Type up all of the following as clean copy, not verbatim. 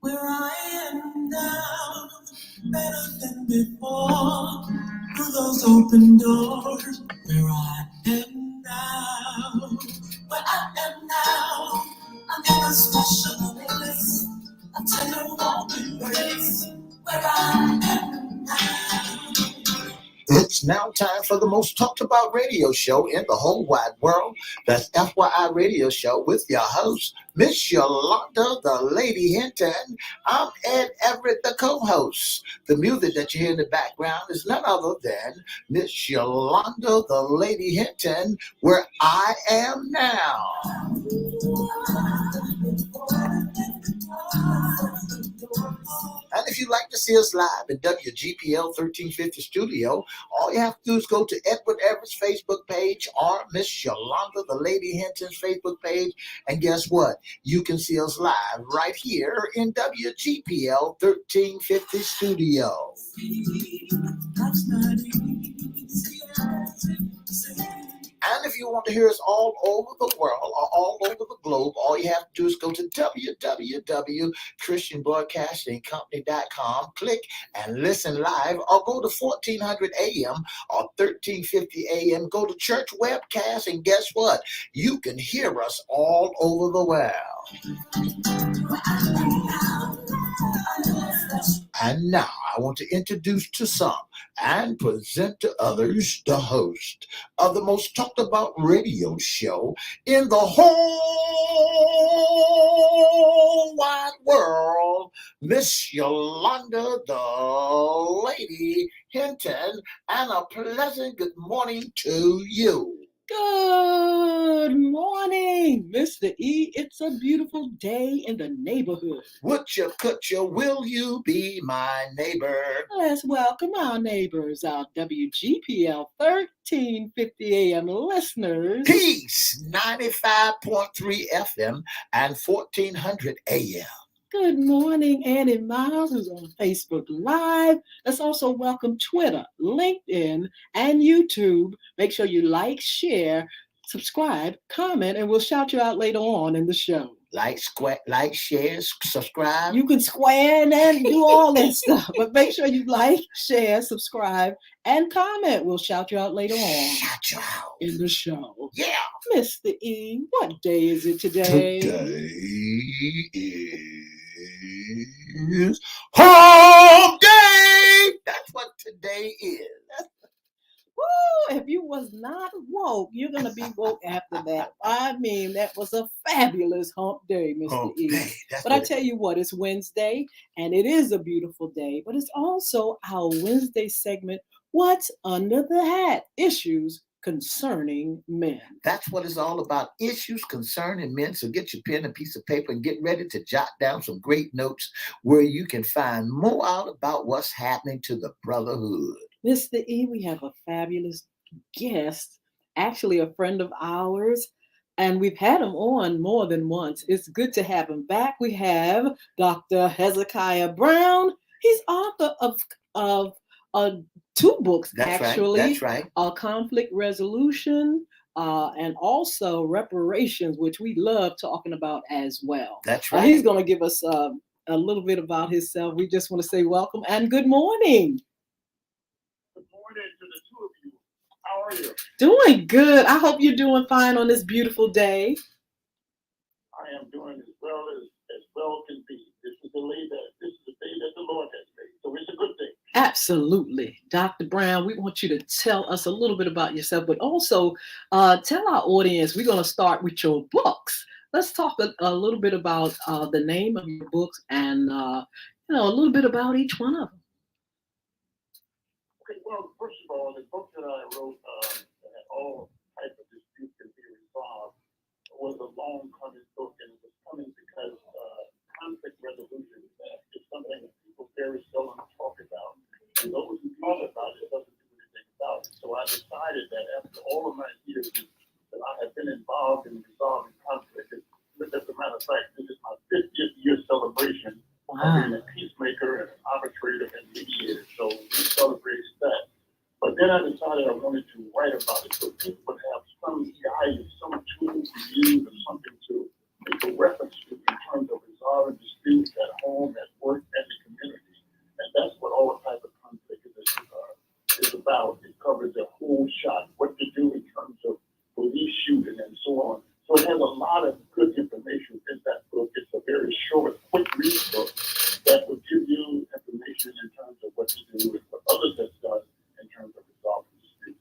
Where I am now, better than before. Through those open doors, where I am now, where I am now, I'm in a special place. I tell you all embrace where I am now. It's now time for the most talked about radio show in the whole wide world. That's FYI Radio Show with your host, Miss Yolanda, the Lady Hinton. I'm Ed Everett, the co-host. The music that you hear in the background is none other than Miss Yolanda, the Lady Hinton, where I am now. And if you'd like to see us live at WGPL 1350 Studio, all you have to do is go to Edward Everett's Facebook page or Miss Yolanda, the Lady Hinton's Facebook page. And guess what? You can see us live right here in WGPL 1350 Studio. And if you want to hear us all over the world or all over the globe, all you have to do is go to www.christianbroadcastingcompany.com, click and listen live, or go to 1400 AM or 1350 AM. Go to church webcast, and guess what? You can hear us all over the world. And now I want to introduce to some and present to others the host of the most talked about radio show in the whole wide world, Miss Yolanda, the Lady Hinton, and a pleasant good morning to you. Good morning, Mr. E. It's a beautiful day in the neighborhood. Would you, could you, will you be my neighbor? Let's welcome our neighbors, our WGPL 1350 AM listeners. Peace, 95.3 FM and 1400 AM. Good morning, Annie Miles, who's on Facebook Live. Let's also welcome Twitter, LinkedIn, and YouTube. Make sure you like, share, subscribe, comment, and we'll shout you out later on in the show. Like, share, subscribe. You can square and do all that stuff, but make sure you like, share, subscribe, and comment. We'll shout you out later on. Shout you out in the show. Yeah. Mr. E, what day is it today? Today is Home Day. That's what today is. Woo! If you was not woke, you're going to be woke after that. I mean, that was a fabulous hump day, Mr. Hump E. day. But I tell you what, it's Wednesday, and it is a beautiful day, but it's also our Wednesday segment, What's Under the Hat? Issues concerning men. That's what it's all about, issues concerning men. So get your pen and piece of paper and get ready to jot down some great notes where you can find more out about what's happening to the brotherhood. Mr. E, we have a fabulous guest, actually a friend of ours, and we've had him on more than once. It's good to have him back. We have Dr. Hezekiah Brown. He's author of two books, That's actually. Right. That's right. Conflict resolution and also reparations, which we love talking about as well. That's right. He's going to give us a little bit about himself. We just want to say welcome and good morning. To the two of you. How are you? Doing good. I hope you're doing fine on this beautiful day. I am doing as well can be. This is the day that the Lord has made. So it's a good thing. Absolutely. Dr. Brown, we want you to tell us a little bit about yourself, but also tell our audience, we're going to start with your books. Let's talk a little bit about the name of your books and a little bit about each one of them. Well, first of all, the book that I wrote that all types of disputes can be resolved was a long-coming book, and it was coming because conflict resolution is something that people very seldom talk about, and those who talk about it doesn't do anything about it. So I decided that after all of my years that I have been involved in resolving conflict, as a matter of fact, this is my 50th year celebration. Wow. Being a peacemaker and an arbitrator and mediator, so we celebrate that. But then I decided I wanted to write about it so people would have some guidance, some tool to use, or something to make a reference to in terms of resolving disputes at home, at work, and the community. And that's what all type of conflict is about. It covers the whole shot, what to do in terms of police shooting and so on. So it has a lot of good information in that book. It's a very short, quick read book that will give you information in terms of what to do and what others have done in terms of resolving disputes.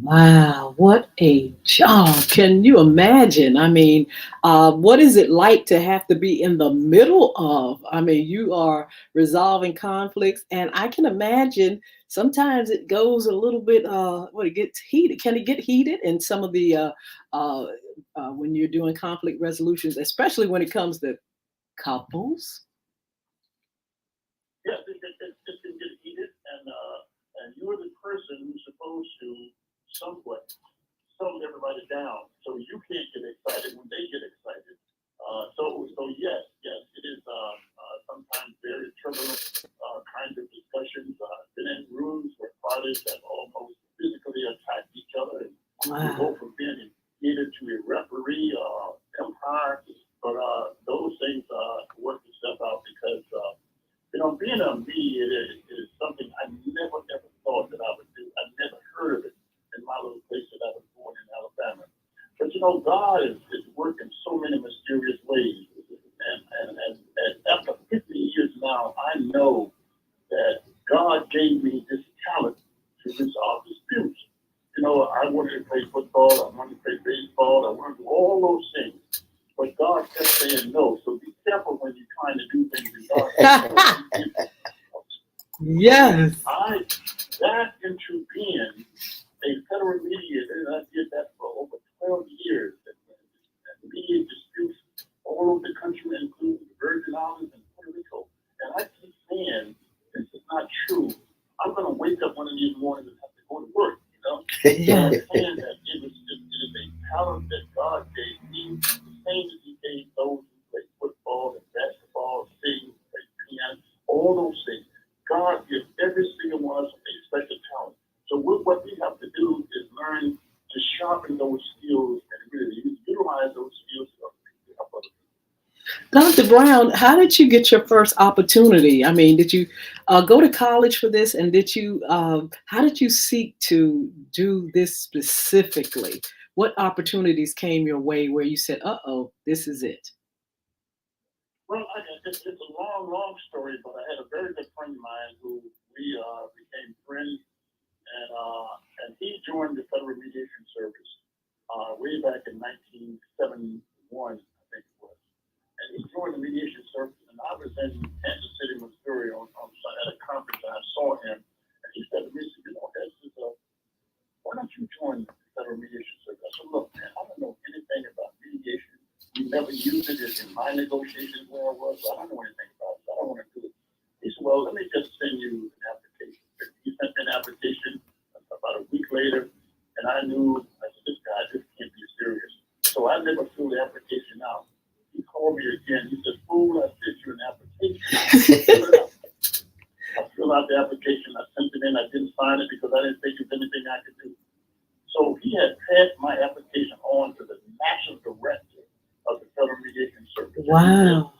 Wow, what a job. Can you imagine? I mean, what is it like to have to be in the middle of? I mean, you are resolving conflicts, and I can imagine sometimes it goes a little bit, it gets heated. Can it get heated in some of the, uh, when you're doing conflict resolutions, especially when it comes to couples? Yes, it can get heated, and you're the person who's supposed to somewhat settle everybody down, so you can't get excited when they get excited. So yes, it is sometimes very turbulent kind of discussions. Been in rooms where parties have almost physically attacked each other, and we Wow. go from being engaged to a referee empire. But those things work themselves out because being a mediator is something I never ever thought that I would do. I never heard of it in my little place that I was born in Alabama. But God is working so many mysterious ways. And after 50 years now, I know that God gave me this talent to resolve disputes. I wanted to play football, I wanted to play baseball, I wanted to do all those things. But God kept saying no. So be careful when you're trying to do things in God. Yes. I got into being a federal mediator, and I did that for over 12 years. And mediate disputes all over the country, including the Virgin Islands and Puerto Rico. And I keep saying, this is not true. I'm going to wake up one of these mornings and have to go to work, Yeah. I'm saying that it is a talent that God gave me, the same as He gave those who play football and basketball, sing, play piano, all those things. God gives every single one of us a special talent. So what we have to do is learn to sharpen those skills and really utilize those skills to help others. Dr. Brown, how did you get your first opportunity? I mean, did you go to college for this, and how did you seek to do this specifically? What opportunities came your way where you said, "Uh-oh, this is it"? Well, it's a long, long story, but I had a very good friend of mine who we became friends, and he joined the Federal Mediation Service way back in 1971, I think it was. And he joined the mediation service, and I was in Kansas City, Missouri, at a conference, and I saw him, and he said to me, why don't you join the Federal Mediation Service? I said, look, man, I don't know anything about mediation. We never used it in my negotiations where I was. So I don't know anything about it. So I don't want to do it. He said, well, let me just send you an application. He sent me an application about a week later, and I said, this guy just can't be serious. So I never filled the application out. He called me again. He said, fool, I sent you an application. I filled out the application. I sent it in. I didn't sign it because I didn't think there was anything I could do. So he had passed my application on to the national director of the Federal Mediation Service. Wow.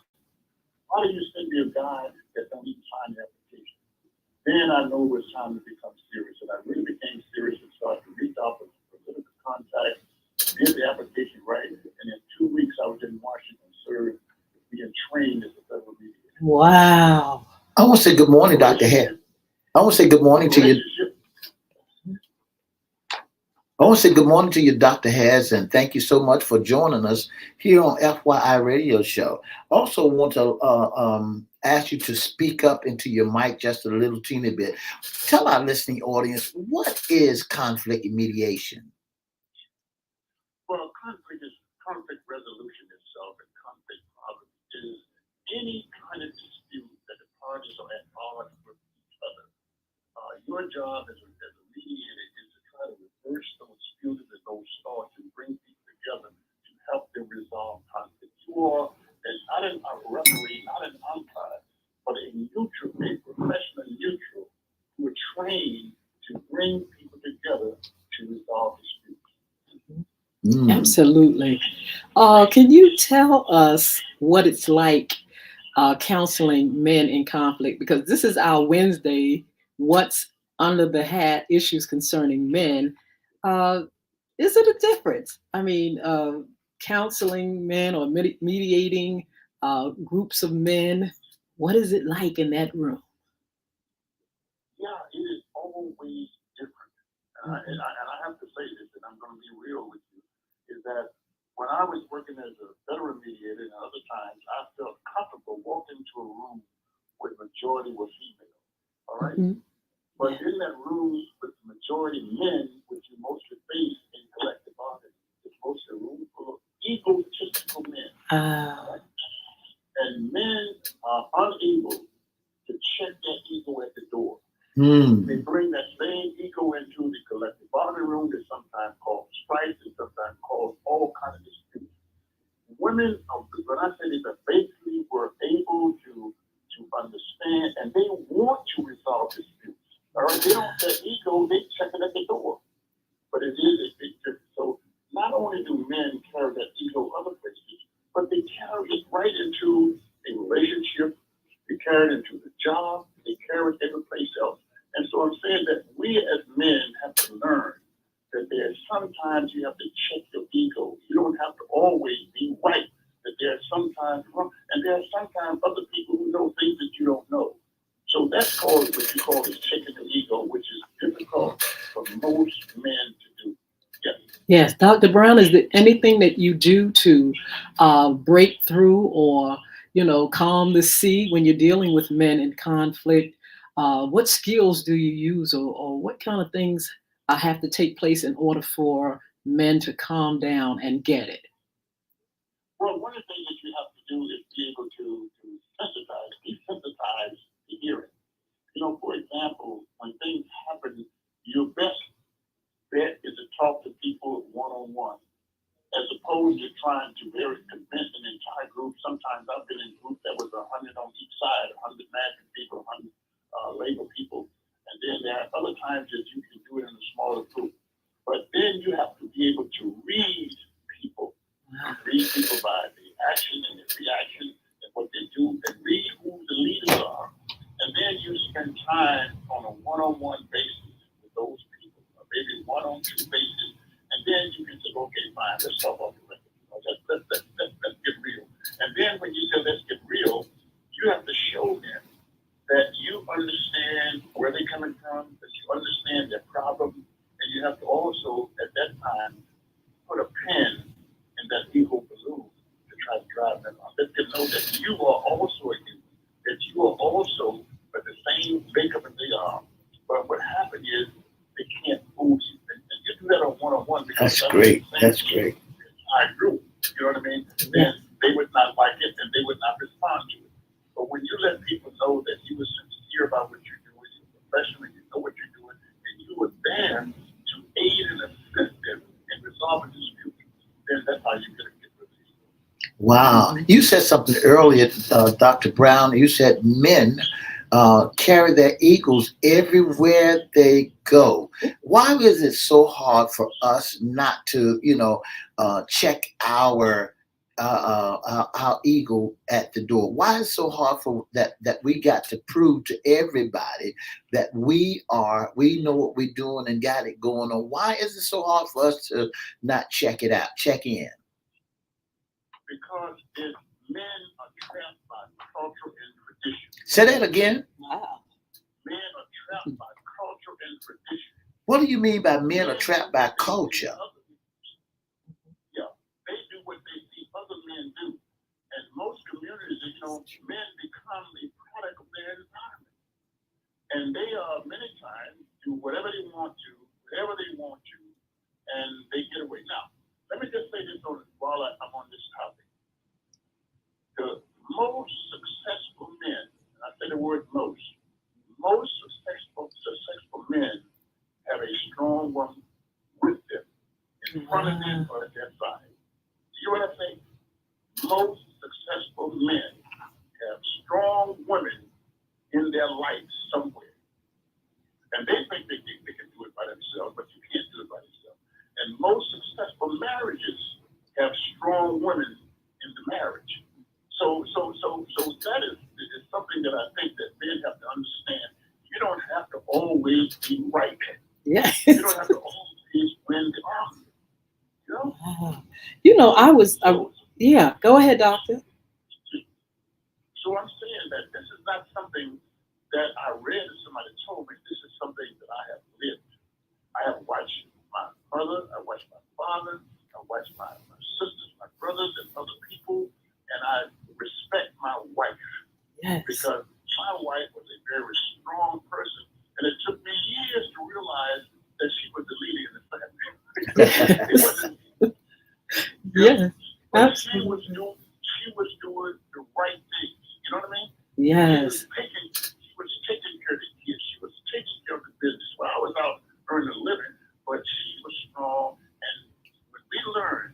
Why do you send me a guy that don't even sign the application? Then I knew it was time to become serious. And I really became serious and started to reach out for political contact, did the application right. And in 2 weeks, I was in Washington, sir, being trained as a federal mediator. Wow. I want to say good morning, Dr. Hare. I want to say good morning to you. I want to say good morning to you, Dr. Harris, and thank you so much for joining us here on FYI Radio Show. Also want to ask you to speak up into your mic just a little teeny bit. Tell our listening audience, what is conflict mediation? Well, conflict resolution itself, and conflict problem is any kind of dispute that the parties are at odds with each other. Your job as a mediator is to try to reverse those feelings and those thoughts and bring people together to help them resolve conflict. You are not a referee, not an umpire, but a neutral, a professional neutral who are trained to bring people together to resolve disputes. Absolutely. Can you tell us what it's like counseling men in conflict, because this is our Wednesday, What's Under the Hat, Issues Concerning Men. Uh, is it a difference? I mean, counseling men or mediating groups of men, what is it like in that room? Yeah, it is always different. And I have to say this, and I'm going to be real with you, is that when I was working as a veteran mediator and other times, I felt comfortable walking into a room where the majority were female. All right? Mhm. But in that room with the majority men, which you mostly face in collective bargaining, it's mostly a room full of egotistical men. Right? And men are unable to check that ego at the door. They bring that same ego into the collective bargaining room. They sometimes call strife, and sometimes cause all kinds of disputes. Women, when I say that, basically were able to understand, and they want to resolve disputes. All right, they don't that ego, they check it at the door. But it is a big difference. So not only do men carry that ego other places, but they carry it right into a relationship, they carry it into the job, they carry it every place else. And so I'm saying that we as men have to learn that there's sometimes you have to check your ego. You don't have to always be right. That there's sometimes wrong, and there are sometimes other people who know things that you don't know. So that's called what you call is checking the ego, which is difficult for most men to do. Yes. Yes, Dr. Brown, is there anything that you do to break through or, calm the sea when you're dealing with men in conflict? What skills do you use, or what kind of things have to take place in order for men to calm down and get it? Well, one of the things that you have to do is be able to desensitize the hearing. For example, when things happen, your best bet is to talk to people one on one, as opposed to trying to very convince an entire group. Sometimes I've been in groups that was 100 on each side, 100 American people, 100 labor people, and then there are other times that you can do it in a smaller group. But then you have to be able to people. Read people by the action and the reaction and what they do, and read who the leaders are. And then you spend time on a one-on-one basis with those people, or maybe one-on-two basis, and then you can say, okay, fine, let's talk about the record. Let's get real. And then when you say let's get real, you have to show them that you understand where they're coming from, that you understand their problem, and you have to also, at that time, put a pin in that ego balloon to try to drive them out. Let them know that you are also a human, that you are also the same makeup as they are. But what happened is they can't fool you. And you do that on one-on-one because that's great. That's great. I grew. You know what I mean? Then they would not like it and they would not respond to it. But when you let people know that you were sincere about what you're doing, you're professional, you know what you're doing, and you were there to aid and assist them in resolving disputes, then that's how you're going to get rid of it. Wow. You said something earlier, Dr. Brown. You said men carry their egos everywhere they go. Why is it so hard for us not to, check our ego at the door? Why is it so hard for that we got to prove to everybody that we know what we're doing and got it going on? Why is it so hard for us to not check it out, check in? Because if men are trapped by culture and tradition. Say that again. Wow. Men are trapped by culture and tradition. What do you mean by men are trapped by culture? Yeah, they do what they see other men do. And most communities, men become a product of their environment. And they many times do whatever they want to, wherever they want to, and they get away. Now, let me just say this while I'm on this topic. The most successful men, and I say the word most successful men have a strong woman with them, in front of them or at their side. Do you know what I'm saying? Most successful men have strong women in their life somewhere. And they think they can do it by themselves, but you can't do it by yourself. And most successful marriages have strong women in the marriage. So that is something that I think that men have to understand. You don't have to always be right. Yes. You don't have to always win the argument. You know. Wow. You know, yeah. Go ahead, doctor. So I'm saying that this is not something that I read or somebody told me. This is something that I have lived. I have watched my mother, I watched my father, I watched my sisters, my brothers, and other people, and I respect my wife Yes. because my wife was a very strong person, and it took me years to realize that she was the leader in the family. It wasn't, Yes. but Absolutely. she was doing the right things. You know what I mean? Yes. She was taking care of the kids. She was taking care of the business. Well, I was out earning a living, but she was strong. And when we learned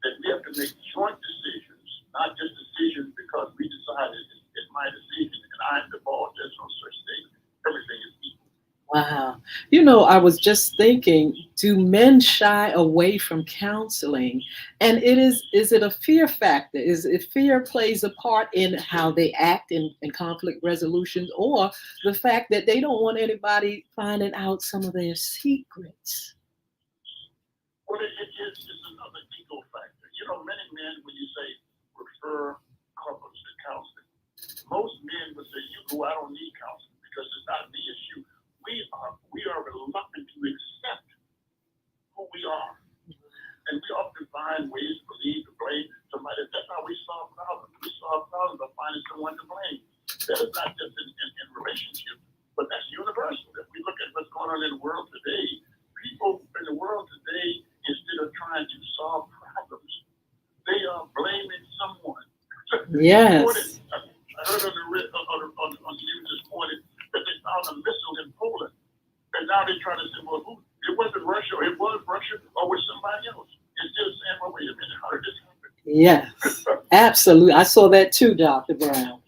that we have to make joint decisions, not just decisions because we decided it's my decision and I'm the boss. There's no such thing. Everything is equal. Wow. You know, I was just thinking, do men shy away from counseling? And is it a fear factor? Is it fear plays a part in how they act in conflict resolutions, or the fact that they don't want anybody finding out some of their secrets? Well, it is just another ego factor. You know, many men, when you say refer couples to counseling, most men would say, you go, I don't need counseling because it's not me, it's you. We are reluctant to accept who we are. And we often find ways to believe, to blame somebody. That's how we solve problems. We solve problems by finding someone to blame. That is not just in relationships, but that's universal. If we look at what's going on in the world today, people in the world today, instead of trying to solve problems, they are blaming someone. Yes. I heard on the news this morning that they found a missile in Poland. And now they're trying to say, well, it wasn't Russia, it was Russia, or was somebody else. Instead of saying, well, wait a minute, how did this happen? Yes. Absolutely. I saw that too, Dr. Brown.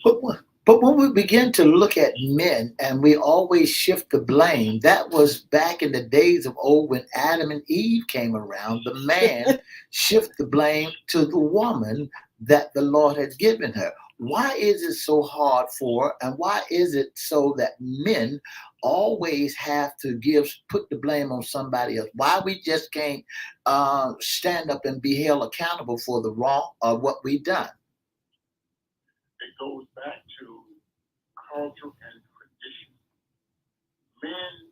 But when we begin to look at men and we always shift the blame, that was back in the days of old when Adam and Eve came around. The man shift the blame to the woman that the Lord had given her. Why is it so hard for, and why is it so that men always have to put the blame on somebody else? Why we just can't stand up and be held accountable for the wrong or what we done? It goes back to culture and tradition. Men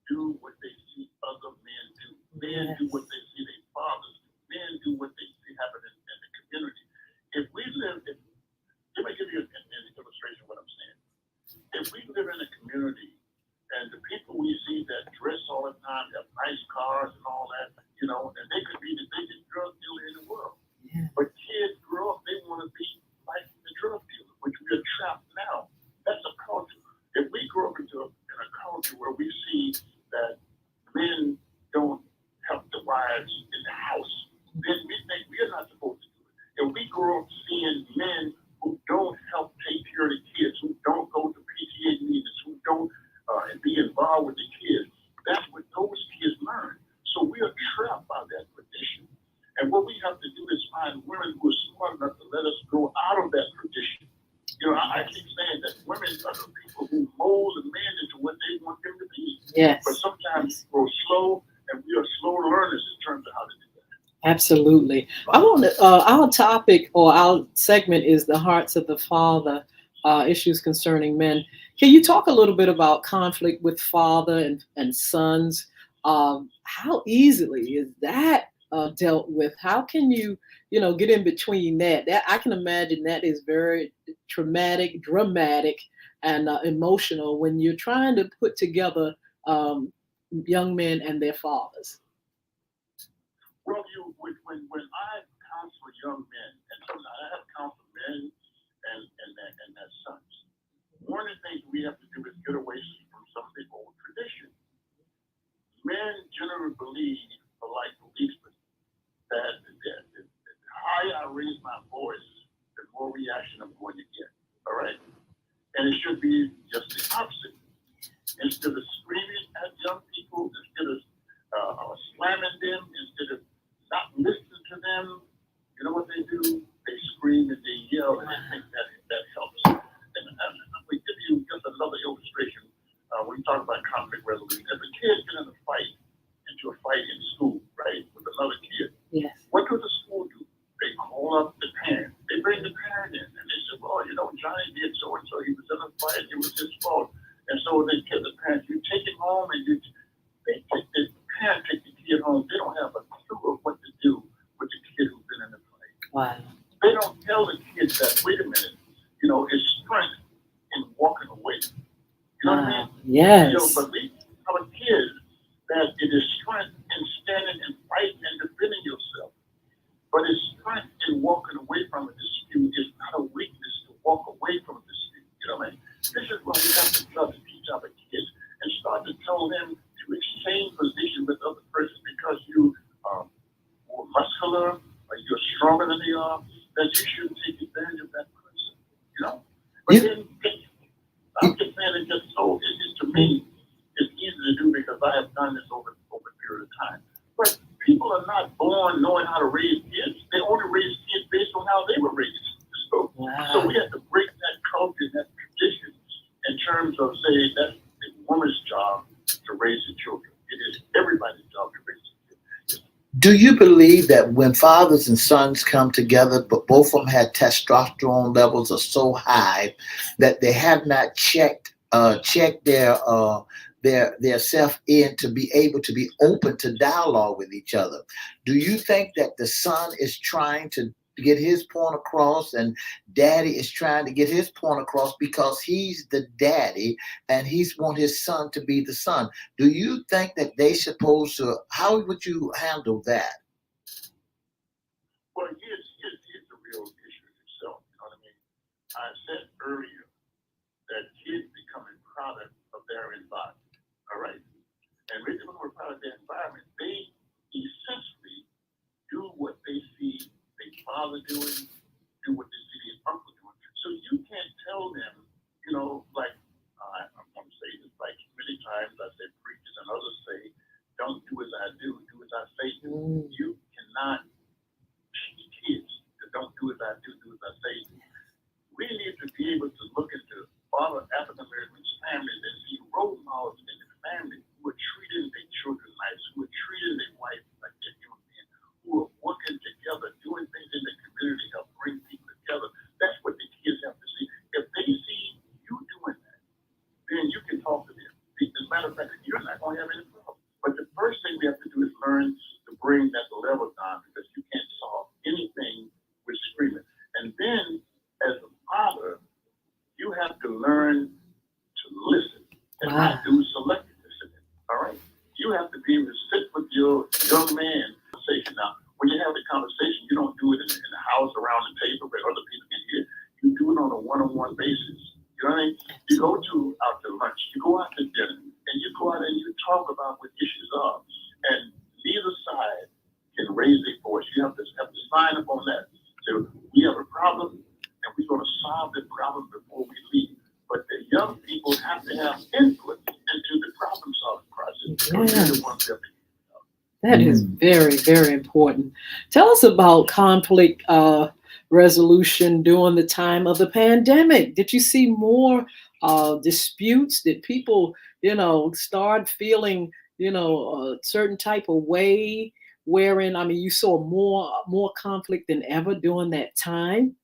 do what they see other men do. Men do what they see their fathers do. Men do what they see happen in the community. If we live in, let me give you an illustration of what I'm saying. If we live in a community and the people we see that dress all the time, have nice cars and all that, and they could be the biggest drug dealer in the world. Yeah. But kids grow up, they want to be like the drug dealer, which we are trapped now. That's a culture. If we grow up in a culture where we see that men don't help the wives in the house, then we think we're not supposed to do it. If we grow up seeing men who don't help take care of the kids, who don't go to PTA meetings, who don't be involved with the kids, that's what those kids learn. So we are trapped by that tradition. And what we have to do is find women who are smart enough to let us grow out of that tradition. I keep saying that women are the people who mold the men into what they want them to be. Yes. But sometimes we grow slow, and we are slow learners in terms of how to do that. Absolutely. I want to, our topic or our segment is the hearts of the father, issues concerning men. Can you talk a little bit about conflict with father and sons? How easily is that dealt with? How can you get in between that? That I can imagine that is very traumatic, dramatic, and emotional when you're trying to put together young men and their fathers. Well, when I counsel young men, and sometimes I have counseled men and their sons, one of the things we have to do is get away from some of the old traditions. Men generally believe, like beliefs, that the higher I raise my voice, the more reaction I'm going to get. All right? And it should be just the opposite. Instead of screaming at young people, instead of slamming them, instead of not listening to them, you know what they do? They scream and they talk about conflict resolution. If a kid get into a fight in school, right, with another kid, Yes. what does the school do? They call up the parent. They bring the parent in, and they say, well, Johnny did so and so. He was in a fight. It was his fault. And so they get the parent. You take him home, and the parent take the kid home. They don't have a clue of what to do with the kid who's been in the fight. Wow. They don't tell the kids that, wait a minute, it's strength in walking away. You know what I mean? Yes. But we tell kids that it is strength in standing and fighting and defending yourself. But it's strength in walking away from a dispute. It's not a weakness to walk away from a dispute. You know what I mean? This is what we have to start to teach our kids and start to tell them to exchange position with other person because you are more muscular or you're stronger than they are, that you should take advantage of that person. But then I'm just saying it just so to me, it's easy to do because I have done this over a period of time. But people are not born knowing how to raise kids. They only raise kids based on how they were raised. So we have to break that culture, that tradition, in terms of saying that's the woman's job to raise the children. It is everybody's job to raise the children. Do you believe that when fathers and sons come together, but both of them had testosterone levels are so high that they have not checked their self in to be able to be open to dialogue with each other? Do you think that the son is trying to get his point across and daddy is trying to get his point across because he's the daddy and he's want his son to be the son? Do you think that they supposed to, how would you handle that? Well, here's the real issue itself. You know what I mean? I said earlier that kids become a product of their environment. All right? And when we're proud of their environment, they essentially do what they see their father doing, do what they see their uncle doing. So you can't tell them, like I'm going to say this like many times I say preachers and others say, don't do as I do as I say do. You cannot teach kids to don't do as I do as I say do. We need to be able to look into all African Americans' families and see role models in the family who are treating their children nice, who are treating their wife like they're human beings, who are working together, doing things in the community to help bring people together. That's what the kids have to see. If they see you doing that, then you can talk to them. As a matter of fact, you're not going to have any problem. But the first thing we have to do is learn to bring that level down because you can't solve anything with screaming. And then, as a father, you have to learn to listen and not do selective listening. All right? You have to be able to sit with your young man conversation. Now, when you have the conversation, you don't do it in the house around the table where other people can hear. You do it on a one-on-one basis. You know what I mean? You go out to lunch, you go out to dinner, and you go out and you talk about what issues are. And neither side can raise their voice. You have to sign up on that. So we have a problem, and we're going to solve the problem before we leave. But the young people have to have input into the problem-solving process. Yes. That is very, very important. Tell us about conflict resolution during the time of the pandemic. Did you see more disputes? Did people, start feeling, a certain type of way wherein, you saw more conflict than ever during that time?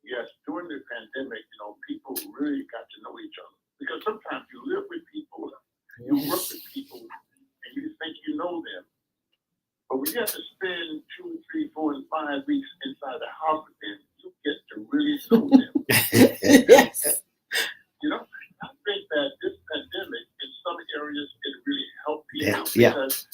Yes, during the pandemic, people really got to know each other. Because sometimes you live with people, you work with people, and you think you know them. But when you have to spend 2, 3, 4, and 5 weeks inside the house with them, you get to really know them. Yes. I think that this pandemic, in some areas, it really helped people because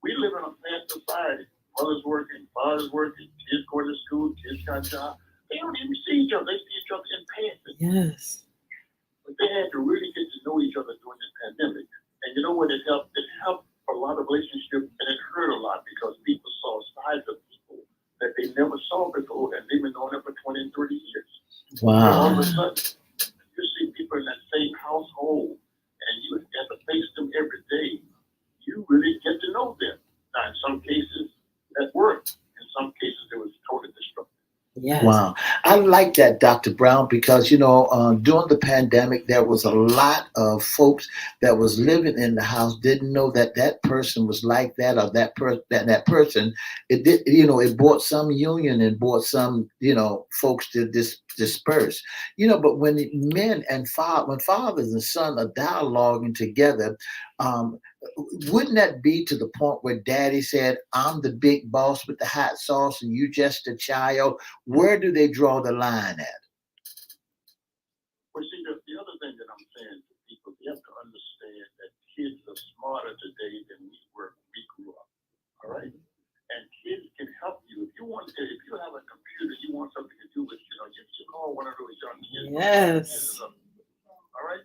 we live in a fast society. Mothers working, fathers working, kids going to school, kids got jobs. They don't even see each other. They see each other in passing. Yes. But they had to really get to know each other during this pandemic. And you know what it helped? It helped a lot of relationships, and it hurt a lot because people saw sides of people that they never saw before, and they've been knowing them for 20 and 30 years. Wow. So all of a sudden, you see people in that same household, and you have to face them every day. You really get to know them. Now, in some cases, that worked. In some cases, it was totally destructive. Yes. Wow. I like that, Dr. Brown, because, during the pandemic, there was a lot of folks that was living in the house, didn't know that that person was like that or that person. It did, it brought some union and brought some, folks to disperse. But when when fathers and son are dialoguing together, um, wouldn't that be to the point where daddy said, I'm the big boss with the hot sauce and you just a child? Where do they draw the line at? Well, see, the other thing that I'm saying to people, you have to understand that kids are smarter today than we were when we grew up. All right? And kids can help you. If you have a computer, you want something to do with, you call one of those young kids. Yes. All right?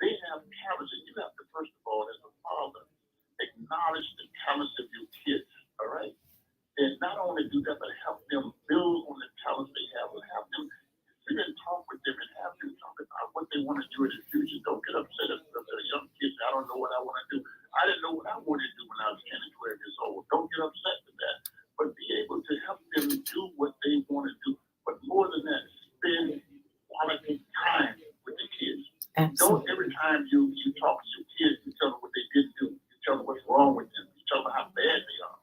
They have talents, and you have to, first of all, as a father, acknowledge the talents of your kids. All right? And not only do that, but help them build on the talents they have, and have them sit and talk with them and have them talk about what they want to do in the future. Don't get upset if a young kid, I don't know what I want to do. I didn't know what I wanted to do when I was 10 and 12 years old. Don't get upset with that. But be able to help them do what they want to do. But more than that, spend quality time with the kids. Absolutely. Don't every time you talk to your kids, you tell them what they didn't do. You tell them what's wrong with them. You tell them how bad they are.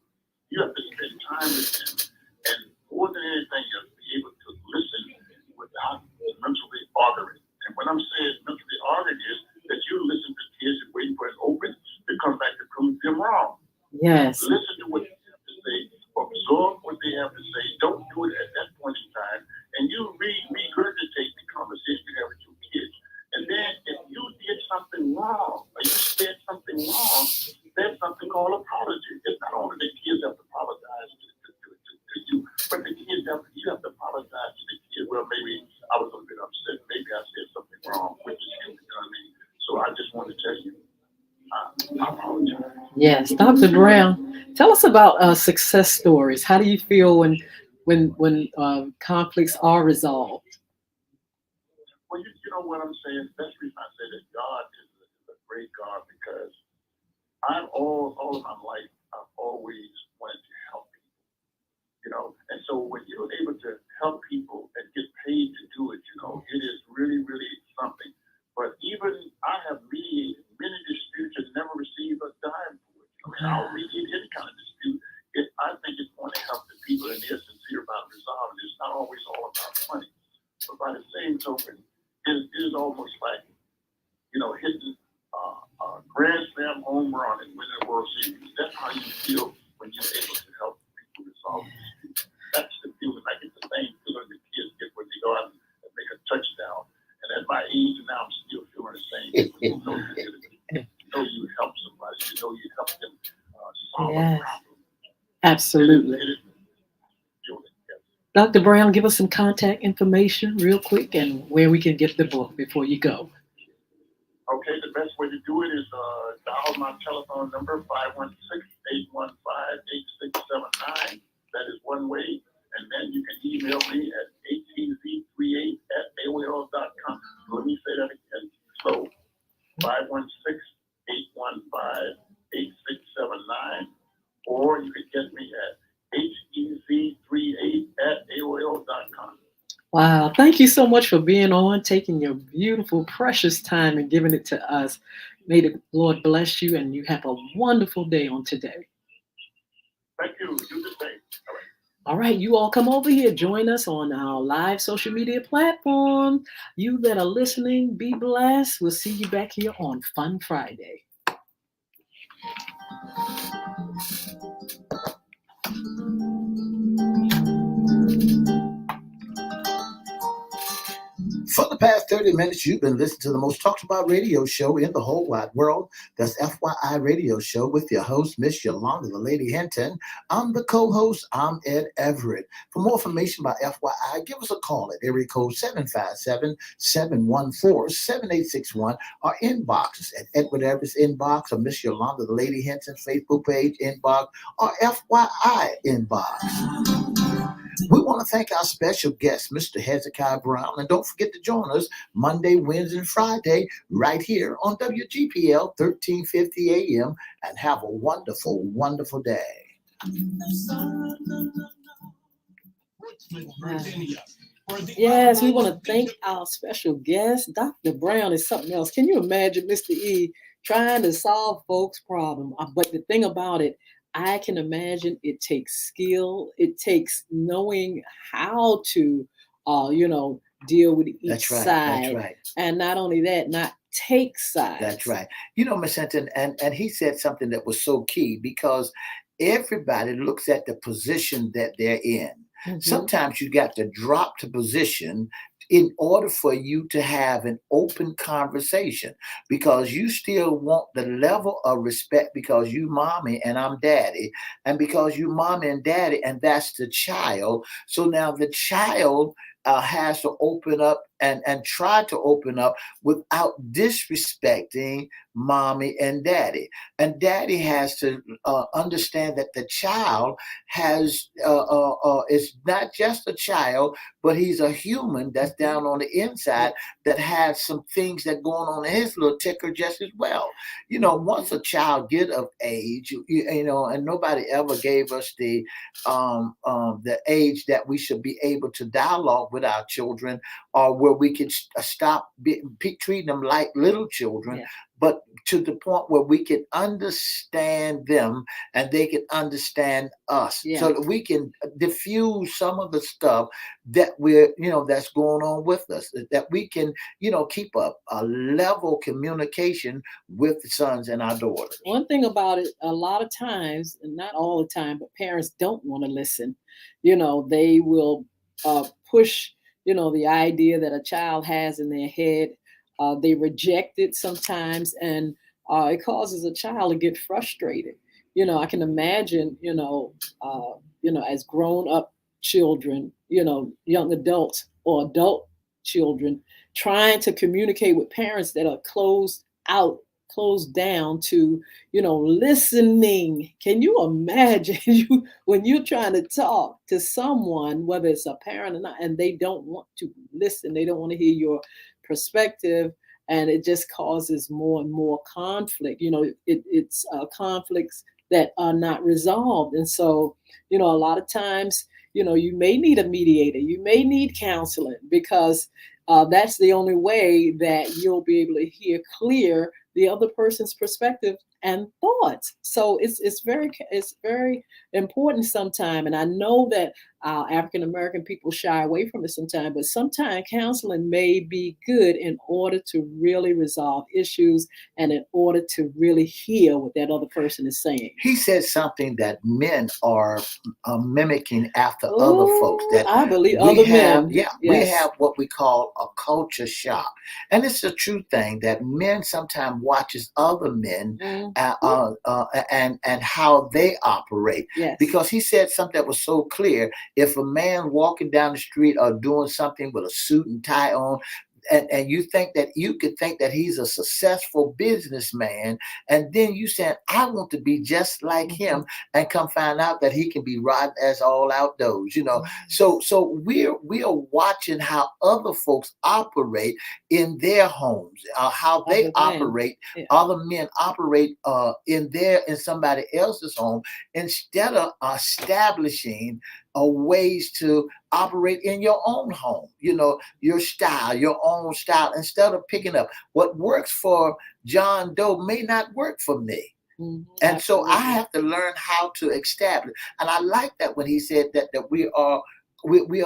You have to spend time with them. And more than anything, you have to be able to listen without mentally arguing. And when I'm saying mentally arguing is that you listen to kids and waiting for it open to come back to prove them wrong. Yes. Listen to what they have to say, absorb what they have to say. Don't do it at that point in time. And you regurgitate the conversation you have with your kids. And then if you did something wrong or you said something wrong, there's something called apology. It's not only the kids have to apologize to you, but you have to apologize to the kid. Well, maybe I was a bit upset. Maybe I said something wrong, which is human. You know what I mean? So I just want to tell you, I apologize. Yes. Dr. Brown, tell us about success stories. How do you feel when conflicts are resolved? Well, you know what I'm saying? That's the reason I say that God is a great God because all of my life, I've always wanted to help people. And so when you're able to help people and get paid to do it, it is really, really something. But even I have mediated many disputes and never received a dime for it. I mean, I'll mediate any kind of dispute if I think it's going to help the people and they're sincere about resolving it. It's not always all about money. But by the same token, it is almost like, hitting a grand slam home run and winning the World Series. That's how you feel when you're able to help people resolve disputes. That's the feeling. I get the same feeling the kids get when they go out and make a touchdown. And at my age now, I'm still feeling the same. You help somebody. You help them solve a problem. Absolutely. Dr. Brown, give us some contact information real quick and where we can get the book before you go. Okay, the best way to do it is dial my telephone number, 516-815-8679. That is one way. And then you can email me at atzz38@aol.com. Let me say that again. So 516-815-8679. Or you can get me at hez38@aol.com. Wow. Thank you so much for being on, taking your beautiful, precious time and giving it to us. May the Lord bless you and you have a wonderful day on today. Thank you. You the same. All right, you all come over here. Join us on our live social media platform. You that are listening, be blessed. We'll see you back here on Fun Friday. For the past 30 minutes, you've been listening to the most talked about radio show in the whole wide world. That's FYI Radio Show with your host, Miss Yolanda, the Lady Hinton. I'm the co-host. I'm Ed Everett. For more information about FYI, give us a call at area code 757-714-7861. Our inbox is at Edward Everett's inbox or Miss Yolanda, the Lady Hinton Facebook page inbox or FYI inbox. We want to thank our special guest, Mr. Hezekiah Brown, and don't forget to join us Monday, Wednesday, and Friday right here on WGPL 1350 AM, and have a wonderful, wonderful day. Yes, we want to thank our special guest. Dr. Brown is something else. Can you imagine Mr. E trying to solve folks' problem? But the thing about it, I can imagine it takes skill. It takes knowing how to, deal with each That's right. That's side. right. And not only that, not take sides. That's right. Miss Hinton, and he said something that was so key because everybody looks at the position that they're in. Mhm. Sometimes you got to drop the position in order for you to have an open conversation because you still want the level of respect because you mommy and I'm daddy, and because you mommy and daddy, and that's the child. So now the child has to open up and try to open up without disrespecting mommy and daddy. And daddy has to understand that the child is not just a child, but he's a human that's down on the inside that has some things that going on in his little ticker just as well. Once a child get of age, and nobody ever gave us the age that we should be able to dialogue with our children, or where we can stop treating them like little children, but to the point where we can understand them and they can understand us, so that we can diffuse some of the stuff that that's going on with us, that we can keep up a level communication with the sons and our daughters. One thing about it, a lot of times, and not all the time, but parents don't want to listen. They will push, the idea that a child has in their head. They reject it sometimes, and it causes a child to get frustrated. I can imagine, as grown up children, young adults or adult children trying to communicate with parents that are closed down to listening. Can you imagine when you're trying to talk to someone, whether it's a parent or not, and they don't want to listen, they don't want to hear your perspective, and it just causes more and more conflict. It's conflicts that are not resolved. And so a lot of times you may need a mediator, you may need counseling, because that's the only way that you'll be able to hear clear the other person's perspective and thoughts. So it's very important sometimes. And I know that African American people shy away from it sometimes, but sometimes counseling may be good in order to really resolve issues and in order to really hear what that other person is saying. He said something that men are mimicking after other folks. That I believe we other have, men. yeah, Yes. we have what we call a culture shock, and it's a true thing that men sometimes watches other men and how they operate. Yes. Because he said something that was so clear. If a man walking down the street or doing something with a suit and tie on, and you could think that he's a successful businessman, and then you said, I want to be just like him, and come find out that he can be rotten as all outdoors. So we are watching how other folks operate in their homes, how they operate. Other men operate in somebody else's home, instead of establishing ways to operate in your own home, your style, your own style, instead of picking up what works for John Doe may not work for me. And Absolutely. So I have to learn how to establish. And I like that when he said that we are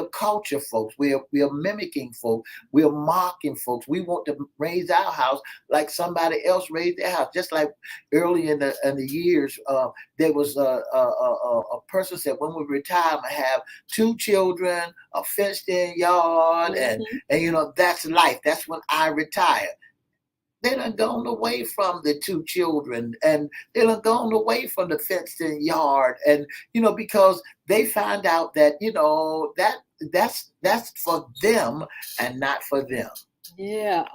culture folks. We are mimicking folks. We are mocking folks. We want to raise our house like somebody else raised their house. Just like early in the years, there was a person said, when we retire, I'm gonna have 2 children, a fenced-in yard, and that's life. That's when I retire. They done gone away from the 2 children, and they done gone away from the fenced-in yard, and because they find out that that's for them and not for them. Yeah.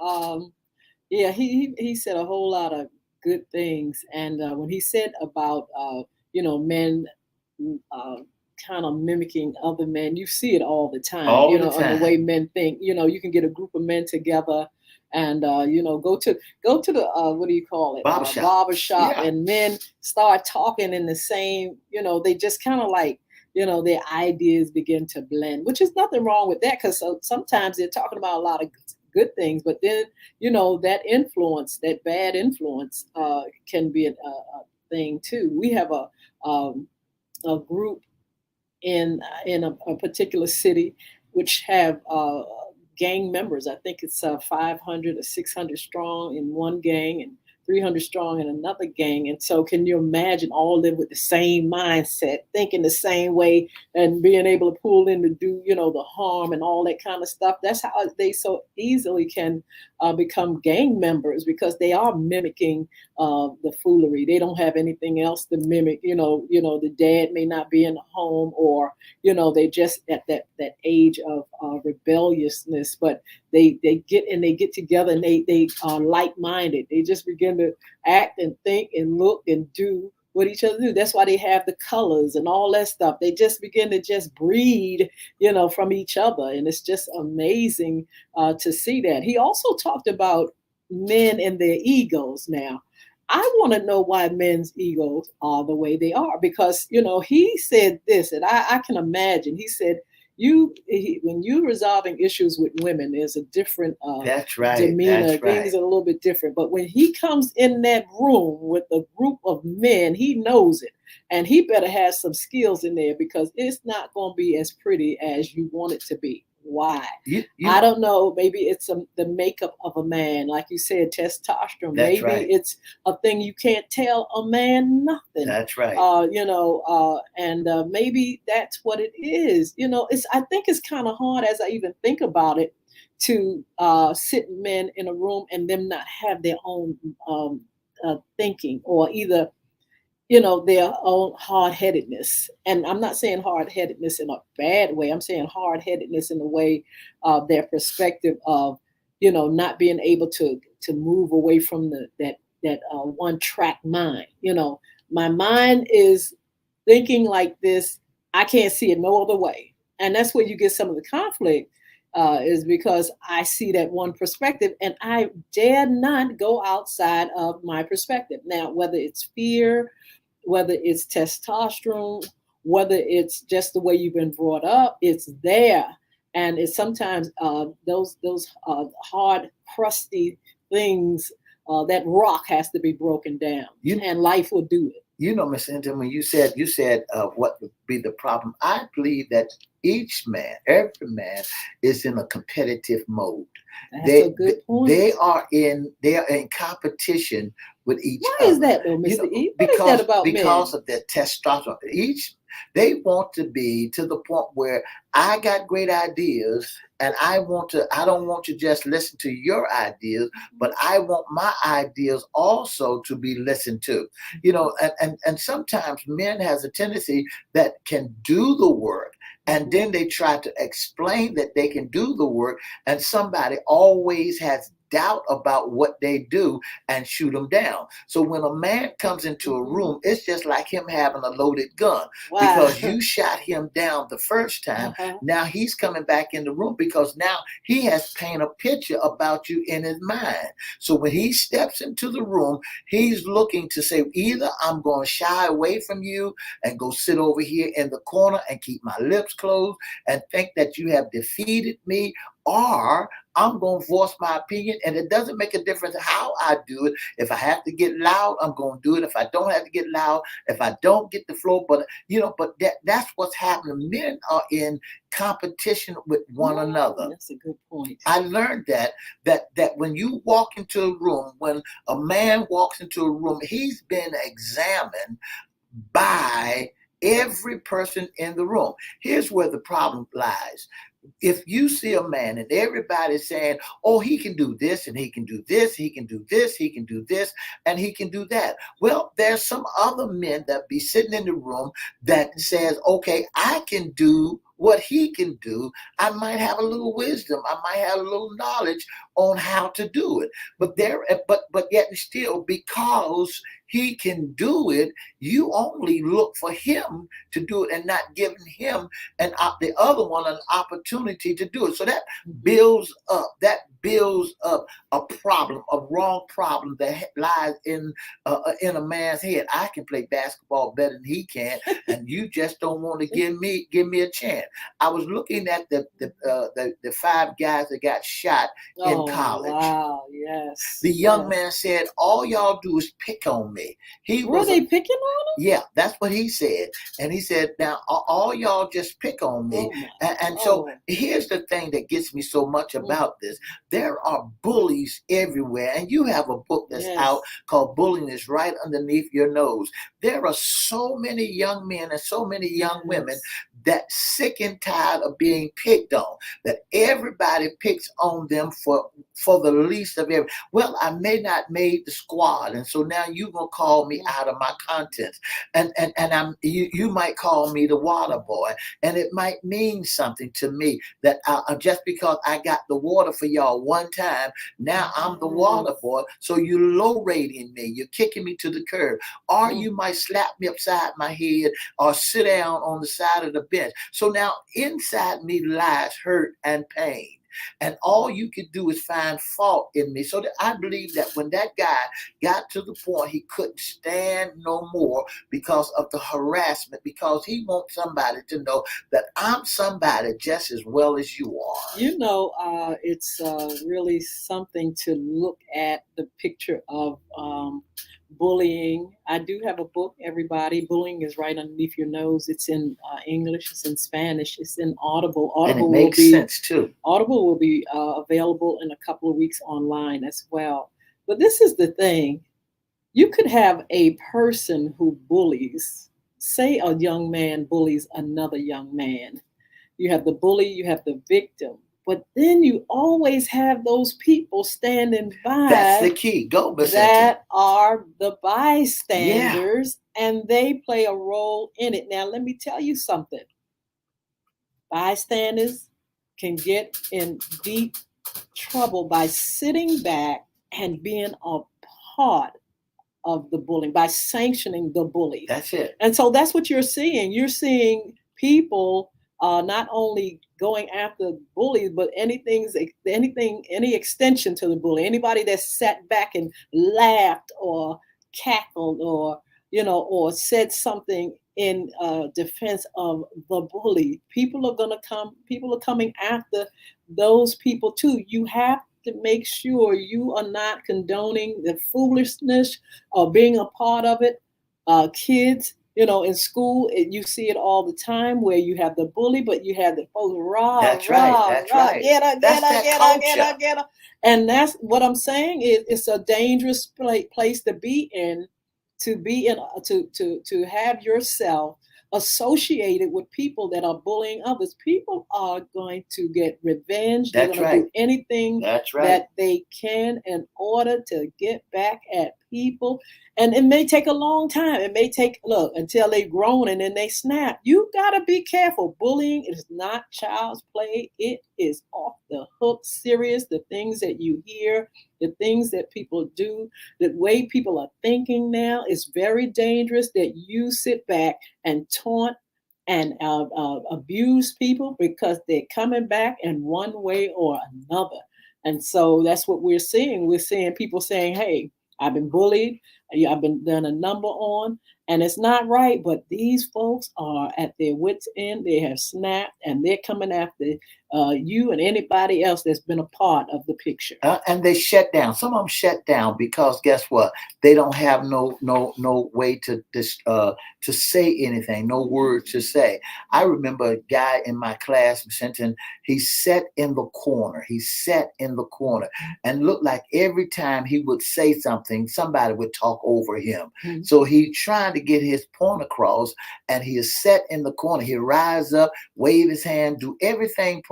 He said a whole lot of good things, and when he said about men kind of mimicking other men, you see it all the time. All the on the time. way men think. You can get a group of men together and go to the what do you call it, Barbershop. barbershop, Yeah. and men start talking in the same. They just kind of like their ideas begin to blend, which is nothing wrong with that, because sometimes they're talking about a lot of good things, but then that influence, that bad influence, can be a thing too. We have a group in a particular city which have gang members. I think it's 500 or 600 strong in one gang and 300 strong in another gang. And so, can you imagine all of them with the same mindset, thinking the same way, and being able to pull in to do, the harm and all that kind of stuff? That's how they so easily can become gang members, because they are mimicking the foolery. They don't have anything else to mimic. The dad may not be in the home, or they just at that age of rebelliousness, but they get together, and they are like-minded. They just begin to act and think and look and do what each other do. That's why they have the colors and all that stuff. They just begin to just breed, from each other, and it's just amazing to see that. He also talked about men and their egos. Now, I want to know why men's egos are the way they are, because he said this, and I can imagine. He said, when you're resolving issues with women, there's a different That's right. demeanor. That's right. Things are a little bit different. But when he comes in that room with a group of men, he knows it. And he better have some skills in there, because it's not going to be as pretty as you want it to be. Why? I don't know. Maybe it's the makeup of a man. Like you said, testosterone. That's Maybe right. it's a thing you can't tell a man nothing. That's right. And maybe that's what it is. I think it's kind of hard, as I even think about it, to sit men in a room and them not have their own thinking, or either their own hard-headedness. And I'm not saying hard-headedness in a bad way. I'm saying hard-headedness in the way of their perspective of, not being able to move away from that one-track mind. My mind is thinking like this. I can't see it no other way. And that's where you get some of the conflict, is because I see that one perspective, and I dare not go outside of my perspective. Now, whether it's fear, whether it's testosterone, whether it's just the way you've been brought up, it's there. And it's sometimes those hard, crusty things, that rock has to be broken down, and life will do it. Miss Hinton, when you said what would be the problem, I believe that every man is in a competitive mode. That's a good point. They are in competition with each Why other. Why is that, though, Mr. E? What is that about men? Because of their testosterone. They want to be to the point where I got great ideas, and I don't want to just listen to your ideas, but I want my ideas also to be listened to. And sometimes men has a tendency that can do the work, and then they try to explain that they can do the work, and somebody always has doubt about what they do and shoot them down. So when a man comes into a room, it's just like him having a loaded gun. Wow. Because you shot him down the first time. Now he's coming back in the room, because now he has painted a picture about you in his mind. So when he steps into the room, he's looking to say, either I'm going to shy away from you and go sit over here in the corner and keep my lips closed and think that you have defeated me, or I'm going to voice my opinion, and it doesn't make a difference how I do it. If I have to get loud, I'm going to do it. If I don't have to get loud, if I don't get the flow, but that's what's happening. Men are in competition with one another. That's a good point. I learned that when you walk into a room, when a man walks into a room, he's been examined by every person in the room. Here's where the problem lies. If you see a man and everybody's saying, oh, he can do this and he can do this, he can do this, he can do this, and he can do that. Well, there's some other men that be sitting in the room that says, okay, I can do what he can do. I might have a little wisdom. I might have a little knowledge on how to do it. But yet still, because he can do it, you only look for him to do it and not giving him the other one an opportunity to do it. So that builds up builds up a problem, a wrong problem that lies in a man's head. I can play basketball better than he can, and you just don't want to give me a chance. I was looking at the five guys that got shot in college. Wow, yes. The young man said, "All y'all do is pick on me." Were they picking on him? Yeah, that's what he said. And he said, "Now all y'all just pick on me." So here's the thing that gets me so much about this. There are bullies everywhere. And you have a book that's out called Bullying is Right Underneath Your Nose. There are so many young men and so many young women that sick and tired of being picked on, that everybody picks on them for the least of everything. Well, I may not made the squad, and so now you're gonna call me out of my contents, and you might call me the water boy, and it might mean something to me that just because I got the water for y'all one time, now I'm the water boy. So you low rating me, you're kicking me to the curb, or you might slap me upside my head or sit down on the side of the bench. So now inside me lies hurt and pain. And all you could do is find fault in me. So that I believe that when that guy got to the point he couldn't stand no more because of the harassment, because he wants somebody to know that I'm somebody just as well as you are. You know, it's really something to look at the picture of bullying. I do have a book, everybody. Bullying is Right Underneath Your Nose. It's in English, it's in Spanish, it's in Audible. And it makes sense too. Audible will be available in a couple of weeks online as well. But this is the thing. You could have a person who bullies, say a young man bullies another young man. You have the bully, you have the victim. But then you always have those people standing by. That's the key. Go, Miss that are the bystanders, and they play a role in it. Now, let me tell you something. Bystanders can get in deep trouble by sitting back and being a part of the bullying, by sanctioning the bully. That's it. And so that's what you're seeing. You're seeing people not only going after bullies, but any extension to the bully, anybody that sat back and laughed or cackled or said something in defense of the bully. People are coming after those people too. You have to make sure you are not condoning the foolishness or being a part of it. Kids, in school, you see it all the time where you have the bully, but you have the folks, That's right. Get her. And that's what I'm saying is it's a dangerous place to be in, to have yourself associated with people that are bullying others. People are going to get revenge. They're going to do anything that they can in order to get back at people. And it may take a long time. It may take, until they've grown and then they snap. You got to be careful. Bullying is not child's play. It is off the hook serious. The things that you hear, the things that people do, the way people are thinking now is very dangerous, that you sit back and taunt and abuse people because they're coming back in one way or another. And so that's what we're seeing. We're seeing people saying, hey, I've been bullied. I've been done a number on, and it's not right. But these folks are at their wits' end. They have snapped, and they're coming after you and anybody else that's been a part of the picture. And they shut down. Some of them shut down because guess what? They don't have no way to say anything, no words to say. I remember a guy in my class, Hinton. He sat in the corner. And looked like every time he would say something, somebody would talk over him. Mm-hmm. So he trying to get his point across, and he is set in the corner. He rise up, wave his hand, do everything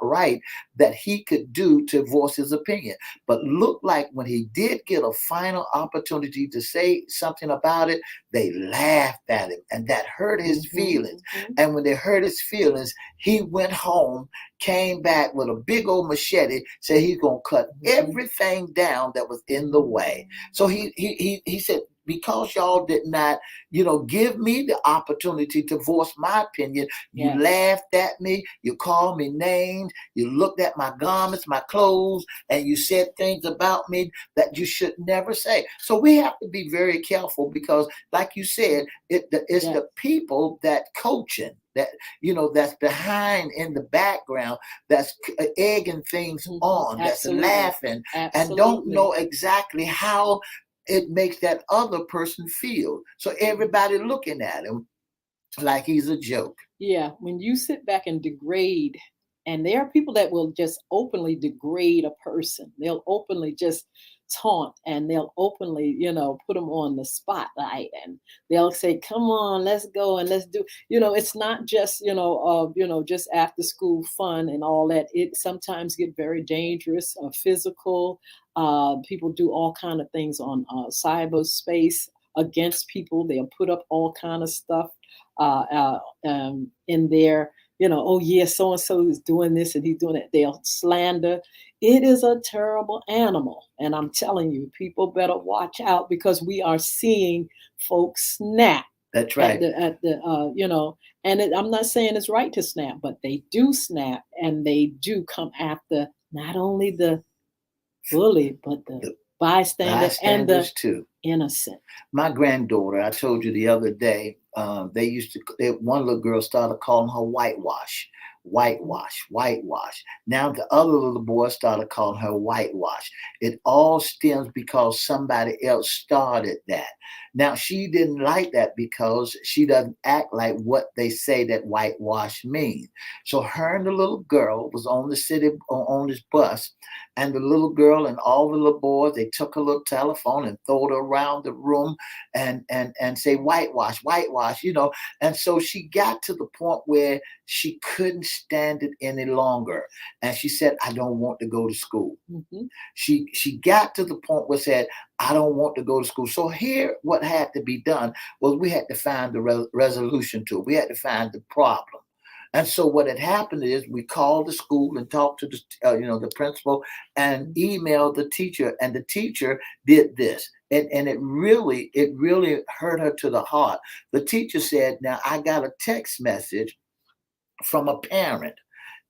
right that he could do to voice his opinion. But looked like when he did get a final opportunity to say something about it, they laughed at him, and that hurt his feelings. Mm-hmm. And when they hurt his feelings, he went home, came back with a big old machete, said he's gonna cut everything down that was in the way. So he said, because y'all did not, give me the opportunity to voice my opinion. You Yes. laughed at me, you called me names, you looked at my garments, my clothes, and you said things about me that you should never say. So we have to be very careful because, like you said, it's Yeah. the people that coaching that that's behind in the background, that's egging things on, that's Absolutely. laughing and don't Absolutely. know exactly how it makes that other person feel. So everybody looking at him like he's a joke. Yeah, when you sit back and degrade, and there are people that will just openly degrade a person. They'll openly just taunt, and they'll openly, put them on the spotlight, and they'll say, "Come on, let's go and let's do." It's not just just after school fun and all that. It sometimes get very dangerous, physical. People do all kind of things on cyberspace against people. They'll put up all kind of stuff in there, oh yeah, so and so is doing this and he's doing that. They'll slander. It is a terrible animal, and I'm telling you, people better watch out because we are seeing folks snap. That's right. At the and I'm not saying it's right to snap, but they do snap, and they do come after not only the bully, but the bystander and the too. innocent. My granddaughter, I told you the other day, one little girl started calling her whitewash, whitewash, whitewash. Now the other little boy started calling her whitewash. It all stems because somebody else started that. Now she didn't like that because she doesn't act like what they say that whitewash means. So her and the little girl was on the city on this bus, and the little girl and all the little boys, they took a little telephone and throw it around the room and say whitewash, whitewash, And so she got to the point where she couldn't stand it any longer, and she said, "I don't want to go to school." Mm-hmm. She got to the point where said, "I don't want to go to school." So here, what had to be done was we had to find the resolution to it. We had to find the problem. And so what had happened is we called the school and talked to the principal and emailed the teacher, and the teacher did this. And it really hurt her to the heart. The teacher said, "Now I got a text message from a parent,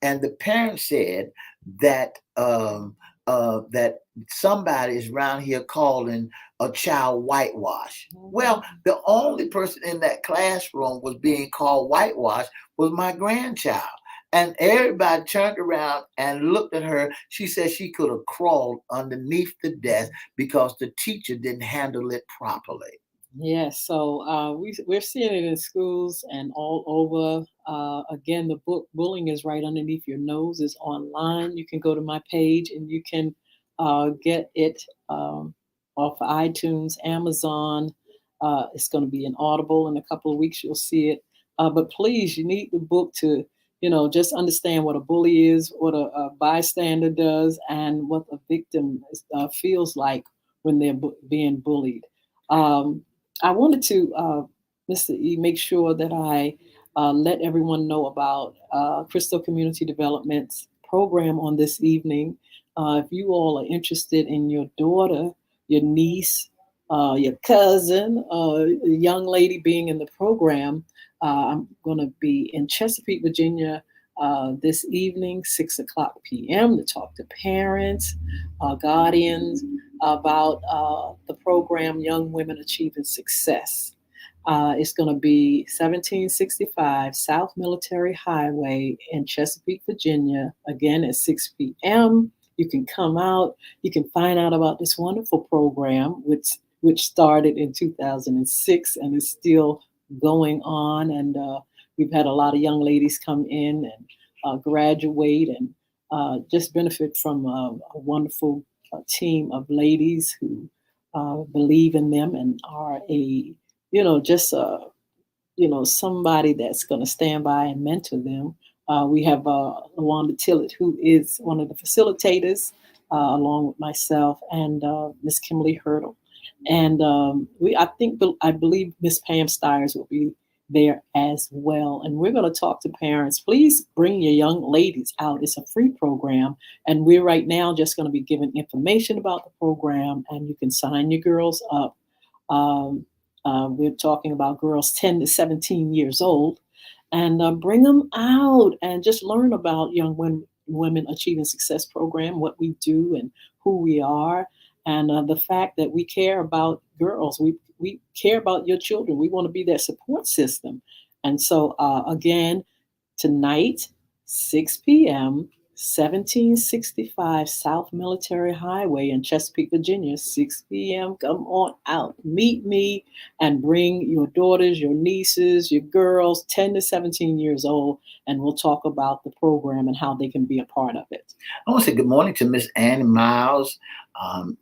and the parent said that that somebody is around here calling a child whitewash." Well, the only person in that classroom was being called whitewash was my grandchild. And everybody turned around and looked at her. She said she could have crawled underneath the desk because the teacher didn't handle it properly. Yes, so we're seeing it in schools and all over. Again, the book "Bullying is Right Underneath Your Nose" is online. You can go to my page and you can get it off iTunes, Amazon. It's going to be an Audible in a couple of weeks. You'll see it. But please, you need the book to just understand what a bully is, what a bystander does, and what a victim feels like when they're being bullied. Um, I wanted to, Mr. E, make sure that I let everyone know about Crystal Community Development's program on this evening. If you all are interested in your daughter, your niece, your cousin, a young lady being in the program, I'm going to be in Chesapeake, Virginia this evening, 6 o'clock p.m. to talk to parents, guardians, about the program Young Women Achieving Success. It's going to be 1765 South Military Highway in Chesapeake, Virginia, again at 6 p.m. You can come out. You can find out about this wonderful program, which started in 2006 and is still going on. And we've had a lot of young ladies come in and graduate and just benefit from a wonderful team of ladies who believe in them and are just somebody that's going to stand by and mentor them. We have Yolanda Tillett, who is one of the facilitators, along with myself and Miss Kimberly Hurdle. And I believe Miss Pam Stiers will be there as well. And we're going to talk to parents. Please bring your young ladies out. It's a free program. And we're right now just going to be giving information about the program, and you can sign your girls up We're talking about girls 10 to 17 years old, and bring them out and just learn about young women achieving success program, what we do and who we are, and the fact that we care about girls. We care about your children. We want to be their support system. And so again, tonight, 6 p.m., 1765 South Military Highway in Chesapeake, Virginia, 6 p.m. Come on out, meet me, and bring your daughters, your nieces, your girls, 10 to 17 years old, and we'll talk about the program and how they can be a part of it. I want to say good morning to Miss Annie Miles,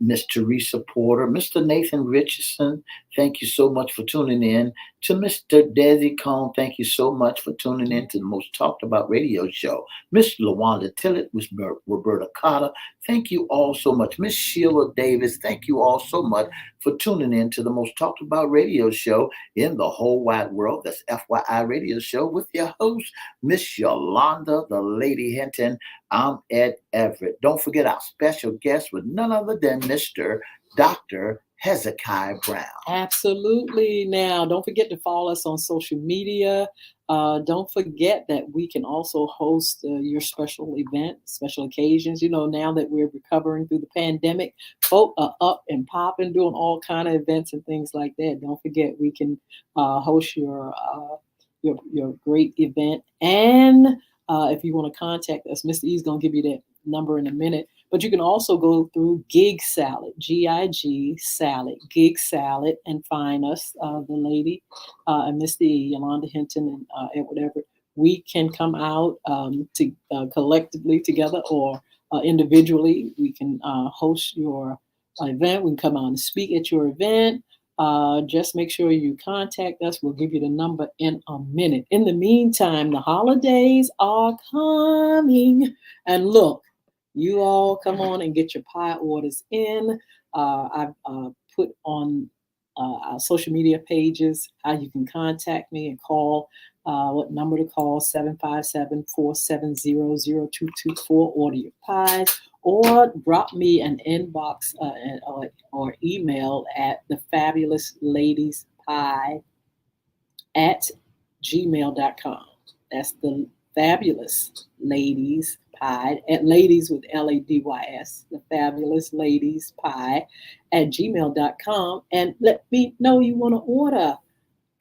Miss Teresa Porter, Mr. Nathan Richardson. Thank you so much for tuning in. To Mr. Desi Cone, thank you so much for tuning in to the most talked about radio show. Miss Lawanda Tillett, Miss Roberta Cotter, thank you all so much. Miss Sheila Davis, thank you all so much for tuning in to the most talked about radio show in the whole wide world. That's FYI Radio Show with your host, Miss Yolanda, the Lady Hinton. I'm Ed Everett. Don't forget our special guest with none other than Mr. Dr. Hezekiah Brown. Absolutely. Now, don't forget to follow us on social media. Don't forget that we can also host your special event, special occasions. You know, now that we're recovering through the pandemic, folk are up and popping, doing all kind of events and things like that. Don't forget we can host your great event. And if you want to contact us, Mr. E's going to give you that number in a minute. But you can also go through Gig Salad, Gig Salad, Gig Salad, and find us, the lady and Mr. E, Yolanda Hinton, and whatever. We can come out to collectively together or individually. We can host your event. We can come out and speak at your event. Just make sure you contact us. We'll give you the number in a minute. In the meantime, the holidays are coming. And look, you all come on and get your pie orders in. I've put on our social media pages how you can contact me and call. What number to call, 757-470-0224. Order your pies, or drop me an inbox or email at the fabulous ladies pie at gmail.com. That's the fabulous ladies pie at ladies with LADYS, the fabulous ladies pie at gmail.com, and let me know you want to order.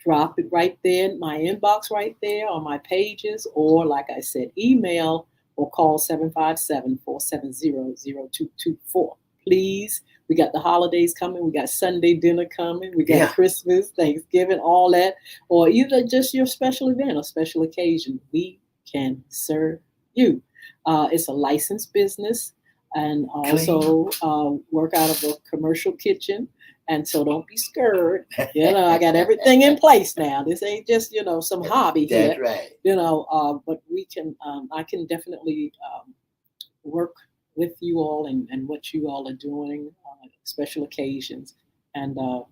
Drop it right there in my inbox right there on my pages, or like I said, email or call 757-470-0224. Please, we got the holidays coming. We got Sunday dinner coming. We got Christmas, Thanksgiving, all that, or either just your special event or special occasion. We can serve you. It's a licensed business, and also work out of a commercial kitchen. And so don't be scared. I got everything in place now. This ain't just, some hobby here. That's right. But we can, I can definitely work with you all and what you all are doing, special occasions, and I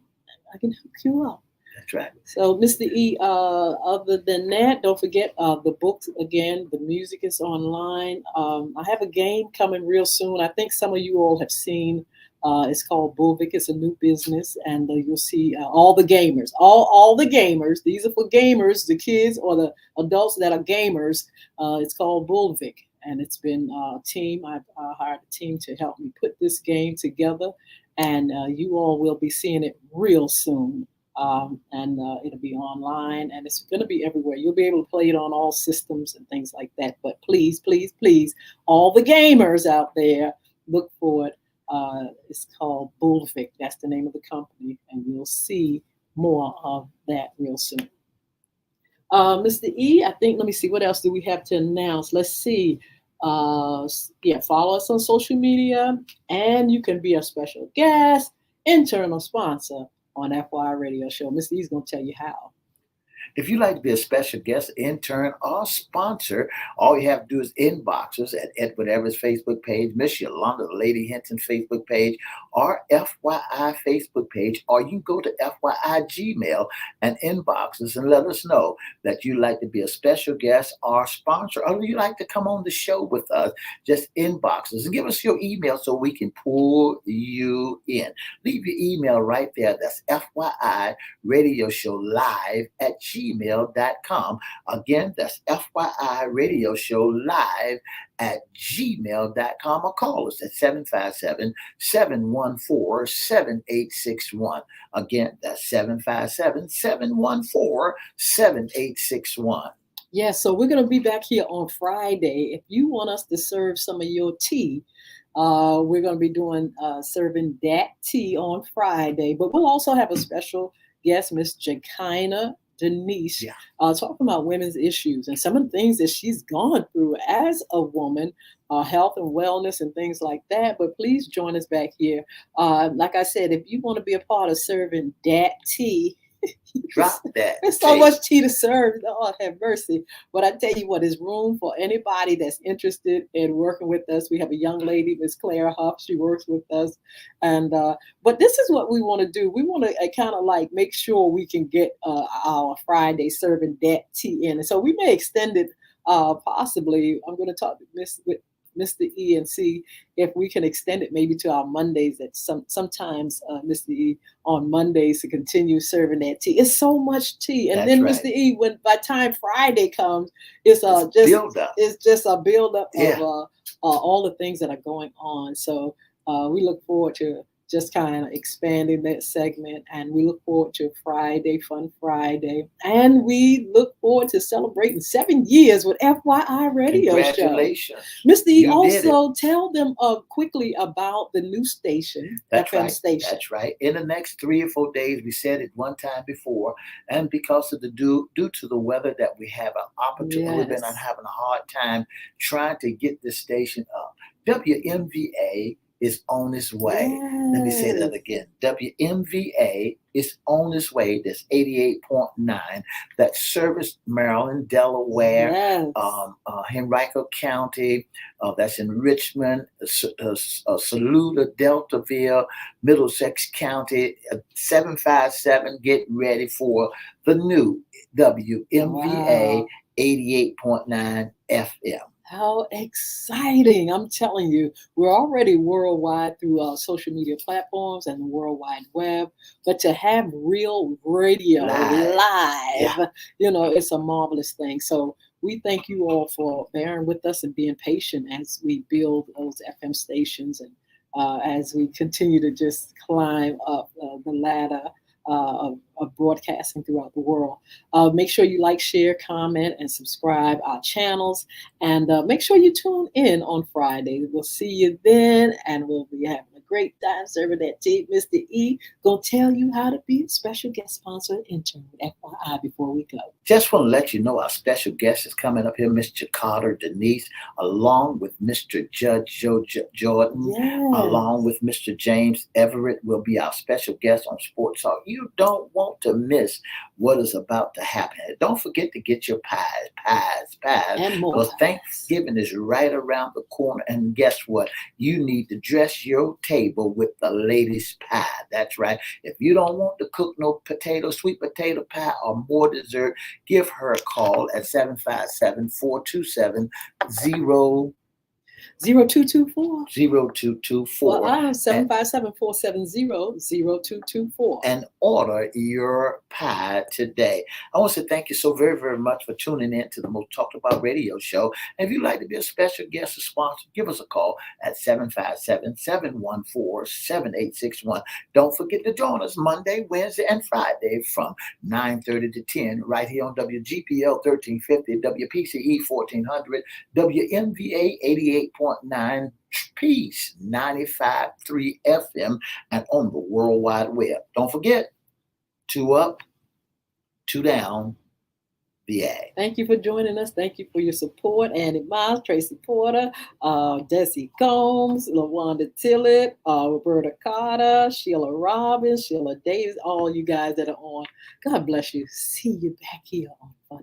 can hook you up. That's right. So, Mr. E, other than that, don't forget the books again. The music is online. I have a game coming real soon. I think some of you all have seen. It's called Bullvik. It's a new business, and you'll see all the gamers, all the gamers. These are for gamers, the kids or the adults that are gamers. It's called Bullvik, and it's been a team. I've hired a team to help me put this game together, and you all will be seeing it real soon. And it'll be online, and it's going to be everywhere. You'll be able to play it on all systems and things like that. But please, please, please, all the gamers out there, look for it. It's called Bullvik. That's the name of the company, and you'll see more of that real soon. Mr. E, I think, let me see, what else do we have to announce? Let's see. Follow us on social media, and you can be a special guest, internal sponsor on FY Radio Show. Mr. E's going to tell you how. If you'd like to be a special guest, intern, or sponsor, all you have to do is inbox us at Edward Everett's Facebook page, Miss Yolanda, the Lady Hinton Facebook page, or FYI Facebook page, or you can go to FYI Gmail and inbox us and let us know that you'd like to be a special guest or sponsor, or you'd like to come on the show with us. Just inbox us and give us your email so we can pull you in. Leave your email right there. That's FYI Radio Show Live at gmail.com. Again, that's FYI Radio Show Live at gmail.com, or call us at 757-714-7861. Again, that's 757-714-7861. Yeah, so we're going to be back here on Friday. If you want us to serve some of your tea, we're going to be doing serving that tea on Friday. But we'll also have a special guest, Miss Jakina Denise, talking about women's issues and some of the things that she's gone through as a woman, health and wellness and things like that. But please join us back here. Like I said, if you want to be a part of serving that tea, drop that. There's so much tea to serve. Oh, have mercy. But I tell you what, there's room for anybody that's interested in working with us. We have a young lady, Miss Clara Huff. She works with us. And but this is what we want to do. We want to kind of like make sure we can get our Friday serving that tea in. And so we may extend it possibly. I'm going to talk to Mr. E and see if we can extend it maybe to our Mondays at sometimes Mr. E on Mondays to continue serving that tea. It's so much tea. And then right. Mr. E, when by time Friday comes, it's just a build up of all the things that are going on. So we look forward to just kind of expanding that segment, and we look forward to Fun Friday, and we look forward to celebrating 7 years with FYI Radio Congratulations. Show. Mr. E, also tell them quickly about the new station, FM station. That's right. In the next 3 or 4 days, we said it one time before, and because of due to the weather that we have an opportunity, we've been having a hard time trying to get this station up. WMVA is on its way. Yes. Let me say that again. WMVA is on its way. That's 88.9. That service Maryland, Delaware, yes. Henrico County. That's in Richmond, Saluda, Deltaville, Middlesex County. 757. Get ready for the new WMVA 88.9 FM. How exciting. I'm telling you, we're already worldwide through social media platforms and the World Wide Web, but to have real radio live, it's a marvelous thing. So we thank you all for bearing with us and being patient as we build those FM stations and as we continue to just climb up the ladder of broadcasting throughout the world. Make sure you like, share, comment, and subscribe our channels. And make sure you tune in on Friday. We'll see you then, and we'll be having a great time serving that tea. Mr. E gonna tell you how to be a special guest sponsor intern with FYI before we go. Just want to let you know our special guest is coming up here, Miss Jakata Denise, along with Mr. Judge Joe Jordan, along with Mr. James Everette will be our special guest on Sports Talk. You don't want to miss what is about to happen. Don't forget to get your pies, because Thanksgiving is right around the corner. And guess what? You need to dress your table with the latest pie. That's right. If you don't want to cook no sweet potato pie or more dessert, give her a call at 757-427-0224. 0224. 0224. 757-470-0224. And order your pie today. I want to thank you so very, very much for tuning in to the Most Talked About Radio Show. And if you'd like to be a special guest or sponsor, give us a call at 757-714-7861. Don't forget to join us Monday, Wednesday, and Friday from 9:30 to 10 right here on WGPL 1350, WPCE 1400, WMVA 88.9, Peace 95.3 FM, and on the World Wide Web. Don't forget, 2 up, 2 down, BA. Thank you for joining us. Thank you for your support. Annie Miles, Tracy Porter, Desi Combs, LaWanda Tillett, Roberta Carter, Sheila Robbins, Sheila Davis, all you guys that are on. God bless you. See you back here on